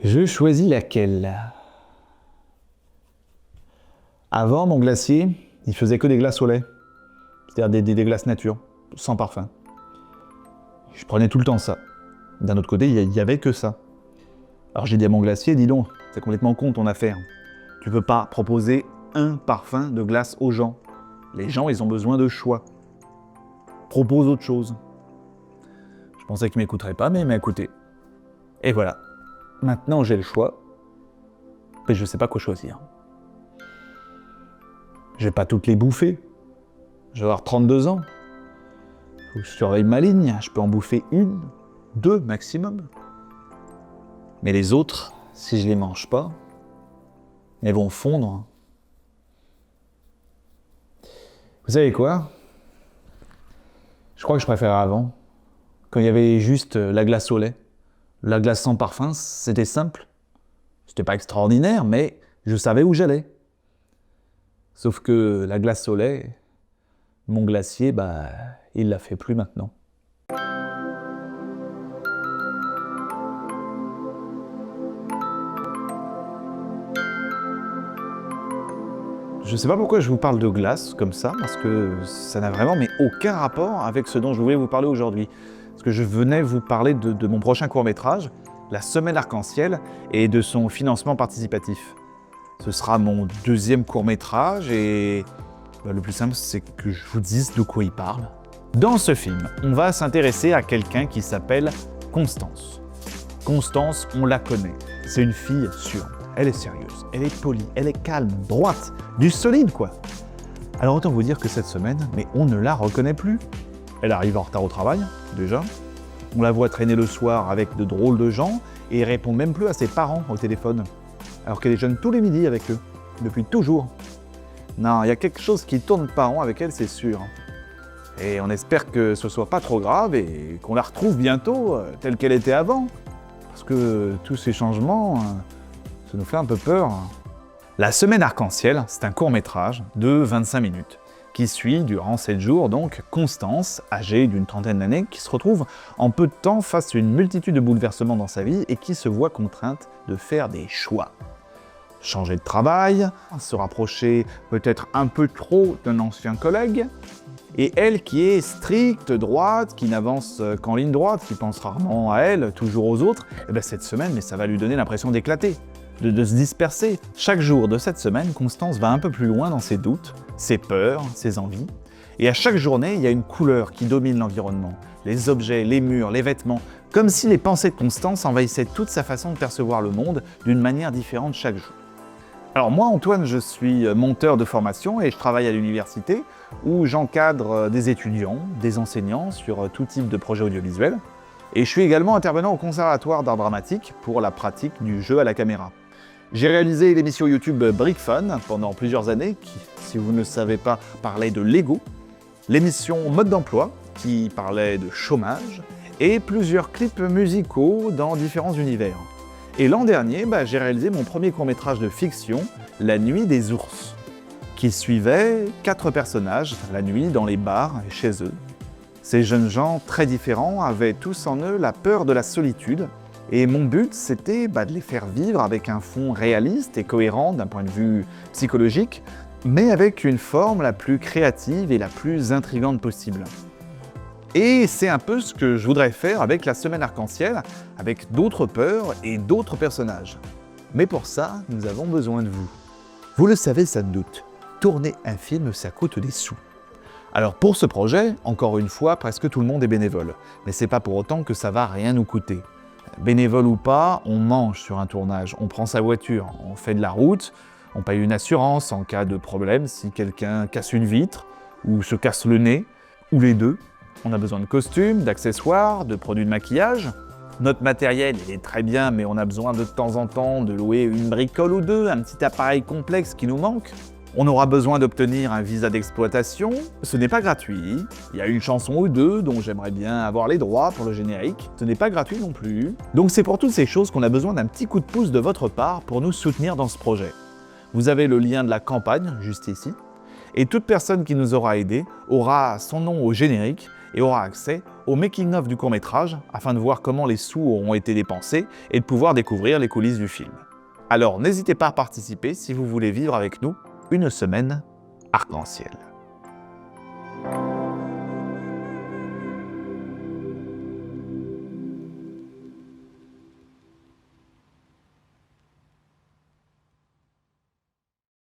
Je choisis laquelle? Avant, mon glacier, il faisait que des glaces au lait. C'est-à-dire des glaces nature, sans parfum. Je prenais tout le temps ça. D'un autre côté, il n'y avait que ça. Alors j'ai dit à mon glacier, dis donc, c'est complètement con ton affaire. Tu peux pas proposer un parfum de glace aux gens. Les gens, ils ont besoin de choix. Propose autre chose. Je pensais qu'il m'écouterait pas, mais il m'a écouté. Et voilà. Maintenant, j'ai le choix. Mais je sais pas quoi choisir. Je vais pas toutes les bouffer. Je vais avoir 32 ans. Faut que je surveille ma ligne. Je peux en bouffer une, deux maximum. Mais les autres, si je les mange pas, elles vont fondre. Vous savez quoi? Je crois que je préférais avant. Quand il y avait juste la glace au lait. La glace sans parfum, c'était simple. C'était pas extraordinaire, mais je savais où j'allais. Sauf que la glace au lait, mon glacier, il la fait plus maintenant. Je sais pas pourquoi je vous parle de glace comme ça, parce que ça n'a vraiment aucun rapport avec ce dont je voulais vous parler aujourd'hui. Parce que je venais vous parler de mon prochain court-métrage, La Semaine Arc-en-Ciel, et de son financement participatif. Ce sera mon deuxième court-métrage et le plus simple, c'est que je vous dise de quoi il parle. Dans ce film, on va s'intéresser à quelqu'un qui s'appelle Constance. Constance, on la connaît. C'est une fille sûre. Elle est sérieuse, elle est polie, elle est calme, droite, du solide quoi. Alors autant vous dire que cette semaine, on ne la reconnaît plus. Elle arrive en retard au travail, déjà. On la voit traîner le soir avec de drôles de gens et elle répond même plus à ses parents au téléphone. Alors qu'elle déjeune tous les midis avec eux, depuis toujours. Non, il y a quelque chose qui tourne pas rond avec elle, c'est sûr. Et on espère que ce soit pas trop grave et qu'on la retrouve bientôt telle qu'elle était avant. Parce que tous ces changements, ça nous fait un peu peur. La Semaine Arc-en-Ciel, c'est un court-métrage de 25 minutes qui suit durant 7 jours donc Constance, âgée d'une trentaine d'années, qui se retrouve en peu de temps face à une multitude de bouleversements dans sa vie et qui se voit contrainte de faire des choix. Changer de travail, se rapprocher peut-être un peu trop d'un ancien collègue, et elle qui est stricte, droite, qui n'avance qu'en ligne droite, qui pense rarement à elle, toujours aux autres, cette semaine, ça va lui donner l'impression d'éclater, de se disperser. Chaque jour de cette semaine, Constance va un peu plus loin dans ses doutes, ses peurs, ses envies, et à chaque journée, il y a une couleur qui domine l'environnement, les objets, les murs, les vêtements, comme si les pensées de Constance envahissaient toute sa façon de percevoir le monde d'une manière différente chaque jour. Alors moi, Antoine, je suis monteur de formation et je travaille à l'université où j'encadre des étudiants, des enseignants sur tout type de projets audiovisuels. Et je suis également intervenant au Conservatoire d'art dramatique pour la pratique du jeu à la caméra. J'ai réalisé l'émission YouTube Brick Fun pendant plusieurs années qui, si vous ne le savez pas, parlait de Lego, l'émission Mode d'emploi qui parlait de chômage et plusieurs clips musicaux dans différents univers. Et l'an dernier, j'ai réalisé mon premier court-métrage de fiction, La Nuit des ours, qui suivait 4 personnages la nuit dans les bars et chez eux. Ces jeunes gens très différents avaient tous en eux la peur de la solitude, et mon but c'était de les faire vivre avec un fond réaliste et cohérent d'un point de vue psychologique, mais avec une forme la plus créative et la plus intrigante possible. Et c'est un peu ce que je voudrais faire avec La Semaine Arc-en-Ciel, avec d'autres peurs et d'autres personnages. Mais pour ça, nous avons besoin de vous. Vous le savez sans doute, tourner un film, ça coûte des sous. Alors pour ce projet, encore une fois, presque tout le monde est bénévole. Mais c'est pas pour autant que ça va rien nous coûter. Bénévole ou pas, on mange sur un tournage, on prend sa voiture, on fait de la route, on paye une assurance en cas de problème si quelqu'un casse une vitre, ou se casse le nez, ou les deux. On a besoin de costumes, d'accessoires, de produits de maquillage. Notre matériel, il est très bien, mais on a besoin de temps en temps de louer une bricole ou deux, un petit appareil complexe qui nous manque. On aura besoin d'obtenir un visa d'exploitation. Ce n'est pas gratuit. Il y a une chanson ou deux dont j'aimerais bien avoir les droits pour le générique. Ce n'est pas gratuit non plus. Donc c'est pour toutes ces choses qu'on a besoin d'un petit coup de pouce de votre part pour nous soutenir dans ce projet. Vous avez le lien de la campagne, juste ici. Et toute personne qui nous aura aidés aura son nom au générique et aura accès au making-of du court-métrage afin de voir comment les sous auront été dépensés et de pouvoir découvrir les coulisses du film. Alors n'hésitez pas à participer si vous voulez vivre avec nous une semaine arc-en-ciel.